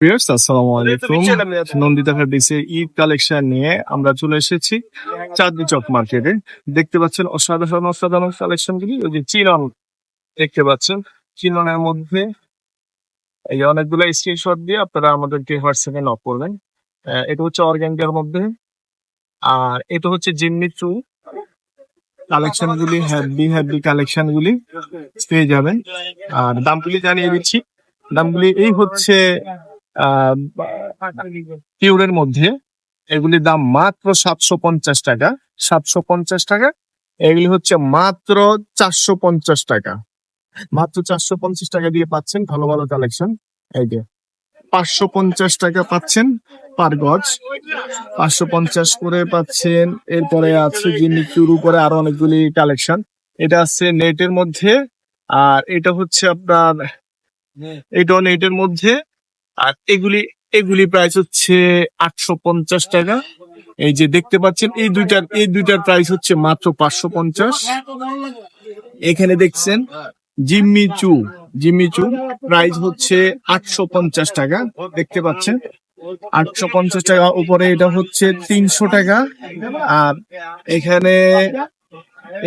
Viewers আসসালামু আলাইকুম। Nandita ফ্যাব্রিক্সের Eid collection নিয়ে আমরা চলে এসেছি চাঁদনী চক মার্কেটে। দেখতে পাচ্ছেন অসাধারণ অসাধারণ কালেকশন গুলি। ওই যে চিনন দেখতে পাচ্ছেন, চিননের মধ্যে এই যে অনেকগুলো স্ক্রিনশট দিয়ে আপনারা আমাদেরকে হোয়াটসঅ্যাপে নক করবেন। এটা হচ্ছে অর্গানজার মধ্যে, আর এটা হচ্ছে জিম্মি চু কালেকশন গুলি, হ্যাভি হ্যাভি কালেকশন গুলি পেয়ে যাবেন। আর দামগুলি জানিয়ে দিচ্ছি। দামগুলি এই হচ্ছে পিওরের মধ্যে, এগুলির দাম মাত্র 750 টাকা। 750 টাকা। এগুলি হচ্ছে মাত্র 450 টাকা। মাত্র 450 টাকা দিয়ে পাচ্ছেন ভালো ভালো কালেকশন। এই যে 550 টাকা পাচ্ছেন পার গজ, 550 করে পাচ্ছেন। এরপরে আছে জিম্মি চুর উপরে আরো অনেকগুলি কালেকশন। এটা আছে নেটের মধ্যে, আর এটা হচ্ছে আপনার এটাও নেটের মধ্যে। আর এগুলি এগুলি প্রাইস হচ্ছে 850 টাকা। এই যে দেখতে পাচ্ছেন এই দুইটার প্রাইস হচ্ছে মাত্র 550। এখানে দেখছেন জিম্মি চু প্রাইস হচ্ছে 850 টাকা। দেখতে পাচ্ছেন 850 টাকা। উপরে এটা হচ্ছে 300 টাকা। আর এখানে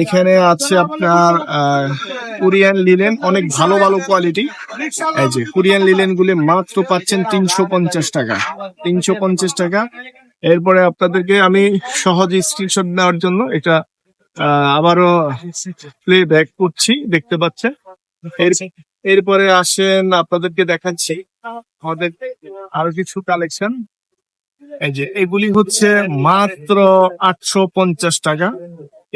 এখানে আছে আপনার কোরিয়ান লিলেন, অনেক ভালো ভালো কোয়ালিটি। এই যে কোরিয়ান লিলেন গুলি মাত্র পাচ্ছেন 350 টাকা। 350 টাকা। এরপরে আপনাদেরকে আমি সহজে স্ক্রিনশট নেওয়ার জন্য এটা আবারও প্লে ব্যাক করছি, দেখতে পাচ্ছেন। এরপরে আসেন আপনাদেরকে দেখাচ্ছি আমাদের আরো কিছু কালেকশন। এই যে এগুলি হচ্ছে মাত্র 850 টাকা।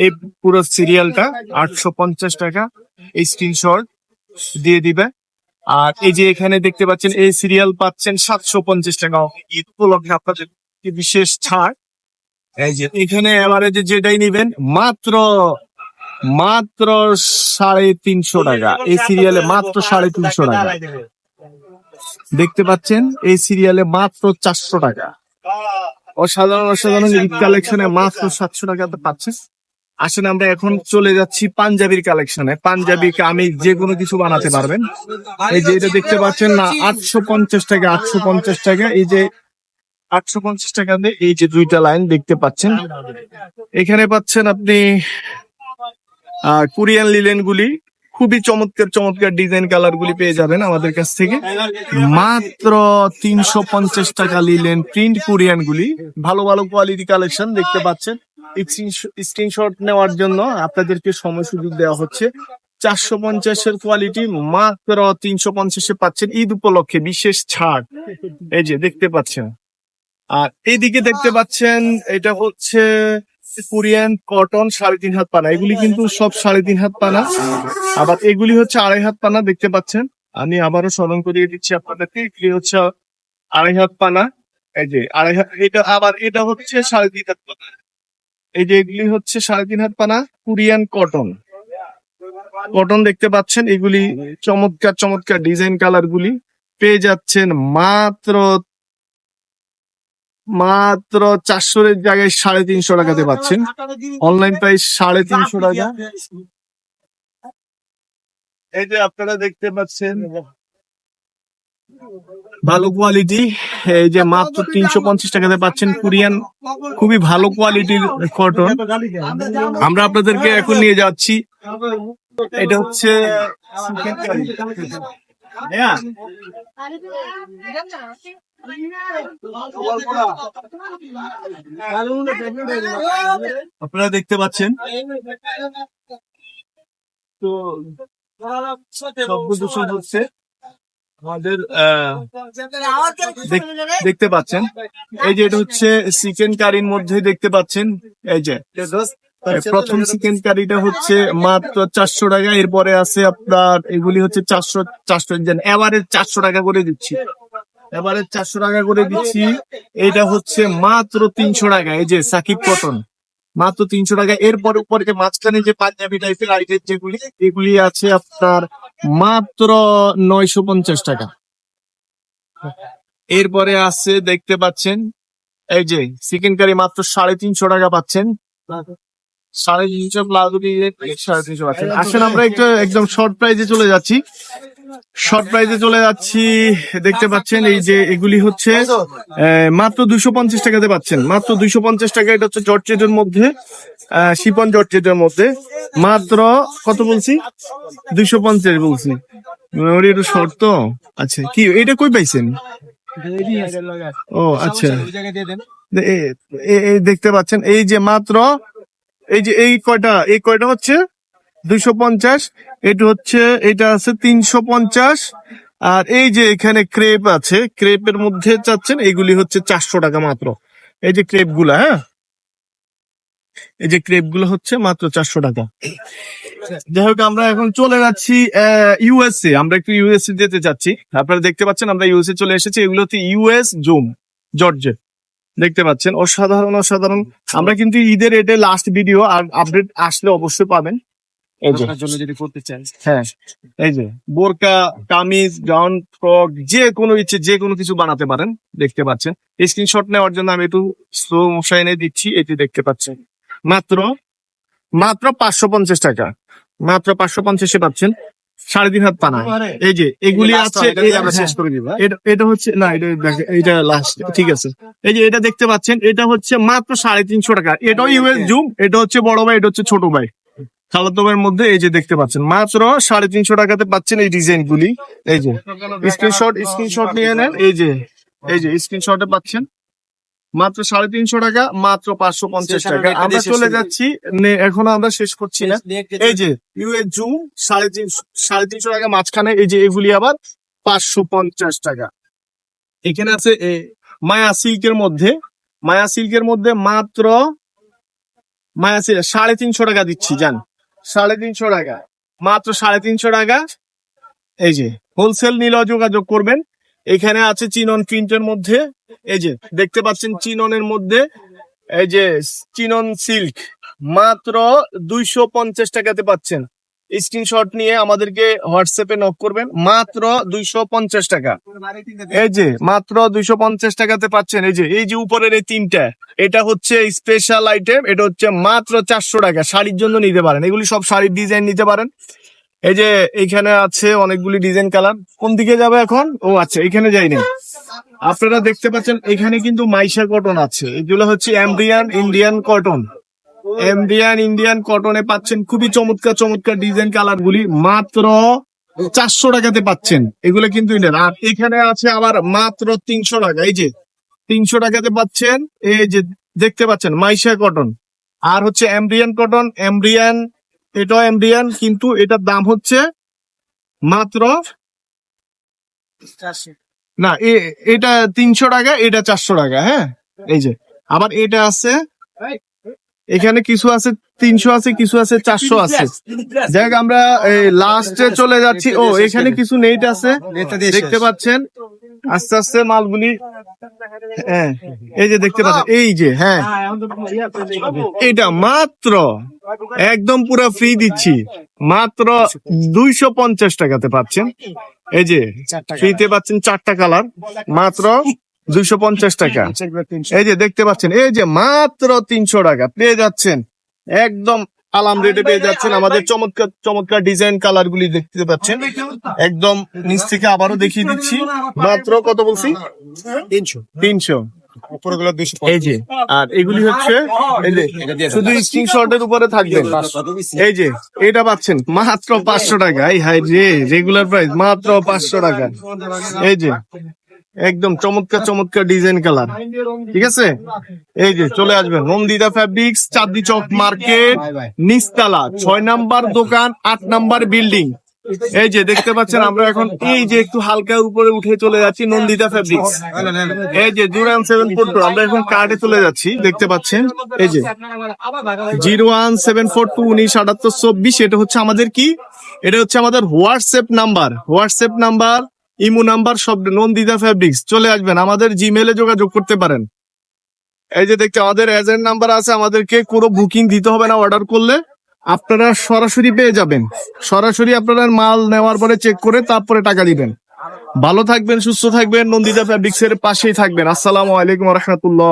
এই পুরো সিরিয়ালটা 850 টাকা। এই স্ক্রিনশট দিয়ে দিবে। আর এই যে এখানে দেখতে পাচ্ছেন এই সিরিয়াল পাচ্ছেন 750 টাকা। ঈদ উপলক্ষে আপনাদের বিশেষ ছাড়। এই যে এখানে এভারেজে যেটাই নিবেন মাত্র মাত্র 350 টাকা। এই সিরিয়ালে মাত্র 350 টাকা। দেখতে পাচ্ছেন এই সিরিয়ালে মাত্র 400 টাকা। অসাধারণ অসাধারণ ঈদ কালেকশনে মাত্র 700 টাকাতে পাচ্ছেন। আসেন আমরা এখন চলে যাচ্ছি পাঞ্জাবির কালেকশনে। পাঞ্জাবি কামিজ যে কোনো কিছু বানাতে পারবেন। এই যে এটা দেখতে পাচ্ছেন না, 850 টাকা। 850 টাকা। এই যে 850 টাকা দিয়ে এই যে দুইটা লাইন দেখতে পাচ্ছেন। এখানে পাচ্ছেন আপনি কোরিয়ান লিলেন গুলি, খুবই চমৎকার চমৎকার ডিজাইন কালার গুলি পেয়ে যাবেন আমাদের কাছ থেকে। মাত্র 350 টাকা লিলেন প্রিন্ট কোরিয়ান গুলি, ভালো ভালো কোয়ালিটি কালেকশন দেখতে পাচ্ছেন। স্ক্রিনশট নেওয়ার জন্য আপনাদেরকে সময় সুযোগ দেওয়া হচ্ছে। 450-এর কোয়ালিটি মাত্র 350-এ পাচ্ছেন ঈদ উপলক্ষে বিশেষ ছাড়। এই যে দেখতে পাচ্ছেন। আর এইদিকে দেখতে পাচ্ছেন এটা হচ্ছে কোরিয়ান কটন 3.5 হাত পানা। এগুলি কিন্তু সব 3.5 হাত পানা। আবার এগুলি হচ্ছে 2.5 হাত পানা। দেখতে পাচ্ছেন, আমি আবারও স্মরণ করিয়ে দিচ্ছি আপনাদেরকে, এগুলি হচ্ছে 2.5 হাত পানা। এই যে 2.5 হাত, এটা আবার এটা হচ্ছে 3.5 হাত পানা। এই যে এগুলি হচ্ছে 3.5 হাত পানা কোরিয়ান কটন। কটন দেখতে পাচ্ছেন, এগুলি চমৎকার চমৎকার ডিজাইন কালার গুলি পেয়ে যাচ্ছেন মাত্র মাত্র 400-এর জায়গায় 350 টাকাতে পাচ্ছেন। অনলাইন প্রাইস 350 টাকা। এই যে আপনারা দেখতে পাচ্ছেন ভালো কোয়ালিটি। এই যে মাত্র 350 টাকাতে পাচ্ছেন কোরিয়ান খুবই ভালো কোয়ালিটির কটন। আমরা আপনাদেরকে এখন নিয়ে যাচ্ছি, এটা হচ্ছে আপনারা দেখতে পাচ্ছেন। তো হচ্ছে আমাদের দেখতে পাচ্ছেন। এই যে এটা হচ্ছে চিকেন কারির মধ্যে দেখতে পাচ্ছেন। এই যে প্রথম চিকেন কারিটা হচ্ছে মাত্র 400 টাকা। এরপরে আছে আপনার এগুলি হচ্ছে 400 এবারে 400 টাকা করে দিচ্ছি। এবারে 400 টাকা করে দিচ্ছি। এটা হচ্ছে মাত্র 300 টাকা। এই যে সাকিব কটন মাত্র 300 টাকা। এরপর উপরে যে মাঝখানে যে পাঞ্জাবি টাইপের আইটেম যেগুলি, এগুলি আছে আপনার মাত্র 950 টাকা। এরপরে আছে দেখতে পাচ্ছেন এই যে চিকেন কারি মাত্র 350 টাকা পাচ্ছেন। 350 প্লাস 350 পাচ্ছেন। আসলে আমরা একটু একদম শর্ট প্রাইজে চলে যাচ্ছি। শর্ট প্রাইজে চলে যাচ্ছি। দেখতে পাচ্ছেন এই যে এগুলি হচ্ছে মাত্র 250 টাকাতে পাচ্ছেন, মাত্র 250 টাকা। এটা হচ্ছে জর্জেটের মধ্যে, শিপন জর্জেটের মধ্যে মাত্র কত বলছি, 250 বলছি। মেমোরি একটু শর্ট তো। আচ্ছা, কি এটা কই পাইছেন? ও আচ্ছা, দেখতে পাচ্ছেন এই যে মাত্র এই যে এই কয়টা হচ্ছে 250, এটা হচ্ছে, এটা আছে 350। আর এই যে এখানে ক্রেপ আছে, ক্রেপের মধ্যে চাচ্ছেন এগুলি হচ্ছে 400 টাকা মাত্র। এই যে ক্রেপ গুলা, হ্যাঁ, এই যে ক্রেপ গুলো হচ্ছে মাত্র 400 টাকা। যাই হোক, আমরা এখন চলে যাচ্ছি ইউএসএ। আমরা একটু ইউএসএ যেতে চাচ্ছি। আপনারা দেখতে পাচ্ছেন আমরা ইউএসএ চলে এসেছি। এগুলো হচ্ছে ইউএস জুম জর্জেট, দেখতে পাচ্ছেন অসাধারণ অসাধারণ। আমরা কিন্তু ঈদের এটা লাস্ট ভিডিও, আর আপডেট আসলে অবশ্যই পাবেন। এই যে জন্য যদি করতে চান, হ্যাঁ, এই যে বোরকা, কামিজ, গাউন, ফ্রক, যে কোনো ইচ্ছে যে কোনো কিছু বানাতে পারেন। দেখতে পাচ্ছেন, স্ক্রিনশট নেওয়ার জন্য আমি একটু স্লো মোশনে দিচ্ছি। এটি দেখতে পাচ্ছেন মাত্র 550 টাকা, মাত্র 550-এ পাচ্ছেন 3.5 হাত পানা। এই যে এগুলি আছে, আমরা শেষ করে দিব। এটা হচ্ছে না, এটা লাস্ট, ঠিক আছে। এই যে এটা দেখতে পাচ্ছেন, এটা হচ্ছে মাত্র 350 টাকা। এটাও ইউএস জুম, এটা হচ্ছে বড় ভাই, এটা হচ্ছে ছোট ভাই, খালাতো ভাইয়ের মধ্যে। এই যে দেখতে পাচ্ছেন মাত্র 350 টাকাতে পাচ্ছেন এই ডিজাইন গুলি। এই যে স্ক্রিনশট নিয়ে নেন। এই যে স্ক্রিনশটে পাচ্ছেন মাত্র 350 টাকা, মাত্র 550 টাকা। আমরা চলে যাচ্ছি, এখনো আমরা শেষ করছি না। এই যে ইউএস জুম 350 টাকা মাঝখানে। এই যে এগুলি আবার 550 টাকা। এখানে আছে মায়া সিল্কের মধ্যে, মাত্র 350 টাকা দিচ্ছি, জান 350 টাকা, মাত্র 350 টাকা। এই যে হোলসেল নিলেও যোগাযোগ করবেন। এখানে আছে চিনন প্রিন্টের মধ্যে। এই যে দেখতে পাচ্ছেন চিননের মধ্যে, এই যে চিনন সিল্ক মাত্র 250 টাকাতে পাচ্ছেন। স্ক্রিনশট নিয়ে আমাদেরকে হোয়াটসঅ্যাপে নক করবেন। মাত্র 250 টাকা। এই যে মাত্র 250 টাকাতে পাচ্ছেন। এই যে উপরের এই তিনটা, এটা হচ্ছে স্পেশাল আইটেম। এটা হচ্ছে মাত্র 400 টাকা। শাড়ির জন্য নিতে পারেন, এগুলি সব শাড়ির ডিজাইন নিতে পারেন। এই যে এইখানে আছে অনেকগুলি ডিজাইন কালার। কোন দিকে যাবে এখন? ও আচ্ছা, এখানে যাইনি। আপনারা দেখতে পাচ্ছেন এখানে কিন্তু মাইশা কটন আছে। এগুলো হচ্ছে এমব্রিয়ান ইন্ডিয়ান কটন। ইন্ডিয়ান কটনে পাচ্ছেন খুবই চমৎকার ডিজাইন কালার গুলি, মাত্র 400 টাকাতে পাচ্ছেন। এগুলো কিন্তু ইন্ডিয়ান। আর এখানে আছে আবার মাত্র 300 টাকা। এই যে 300 টাকাতে পাচ্ছেন। এই যে দেখতে পাচ্ছেন মাইশা কটন। আর হচ্ছে এমব্রিয়ান কটন, এটাও এমব্রিয়ান, কিন্তু এটার দাম হচ্ছে মাত্র না, এটা 300 টাকা, এটা 400 টাকা। হ্যাঁ, এই যে আবার এটা আছে, এখানে কিছু আছে 300 আছে, কিছু আছে 400 আছে। যাই আমরা লাস্টে চলে যাচ্ছি। ও এখানে কিছু নেট আছে, দেখতে পাচ্ছেন আস্তে আস্তে মালগুলি। হ্যাঁ, এই যে দেখতে পাচ্ছেন, এই যে হ্যাঁ, এটা মাত্র একদম পুরো ফ্রি দিচ্ছি, মাত্র 250 টাকাতে পাচ্ছেন। এই যে ফ্রিতে পাচ্ছেন 4টা কালার, মাত্র 250 টাকা। এই যে দেখতে পাচ্ছেন, এই যে মাত্র 300 টাকা পেয়ে যাচ্ছেন, একদম আলাম রেটে পেয়ে যাচ্ছেন। আমাদের চমৎকার ডিজাইন কালার গুলি দেখতে পাচ্ছেন। একদম নিচ থেকে আবারও দেখিয়ে দিচ্ছি, মাত্র কত বলছি, 300। এই যে আর এগুলি হচ্ছে শুধু স্ক্রিনশটের উপরে থাকবেন। এই যে এটা পাচ্ছেন মাত্র 500 টাকা। এই হাই রে, রেগুলার প্রাইস মাত্র 500 টাকা। এই যে একদম চমৎকার ডিজাইন কালার, ঠিক আছে। এই যে চলে আসবেন নন্দিতা ফ্যাব্রিক্স, চাঁদনি চক মার্কেট, নিচতলা 6 নাম্বার দোকান, 8 নাম্বার বিল্ডিং। এই যে দেখতে পাচ্ছেন, আমরা এখন এই যে একটু হালকা উপরে উঠে চলে যাচ্ছি নন্দিতা ফ্যাব্রিক্স। এই যে 01742, আমরা এখন কার্ডে চলে যাচ্ছি, দেখতে পাচ্ছেন। এই যে 01742197824, এটা হচ্ছে আমাদের কি, এটা হচ্ছে আমাদের হোয়াটসঅ্যাপ নাম্বার, ইমো নাম্বার, সব নন্দিতা ফ্যাব্রিক্স। চলে আসবেন, আমাদের জিমেলে যোগাযোগ করতে পারেন। এই যে দেখতে আমাদের এজেন্ট নাম্বার আছে, আমাদেরকে কোনো বুকিং দিতে হবে না। অর্ডার করলে আপনারা সরাসরি পেয়ে যাবেন। সরাসরি আপনারা মাল নেওয়ার পরে চেক করে তারপরে টাকা দিবেন। ভালো থাকবেন, সুস্থ থাকবেন, নন্দিতা ফ্যাব্রিক্স এর পাশেই থাকবেন। আসসালামু আলাইকুম ওয়া রাহমাতুল্লাহ।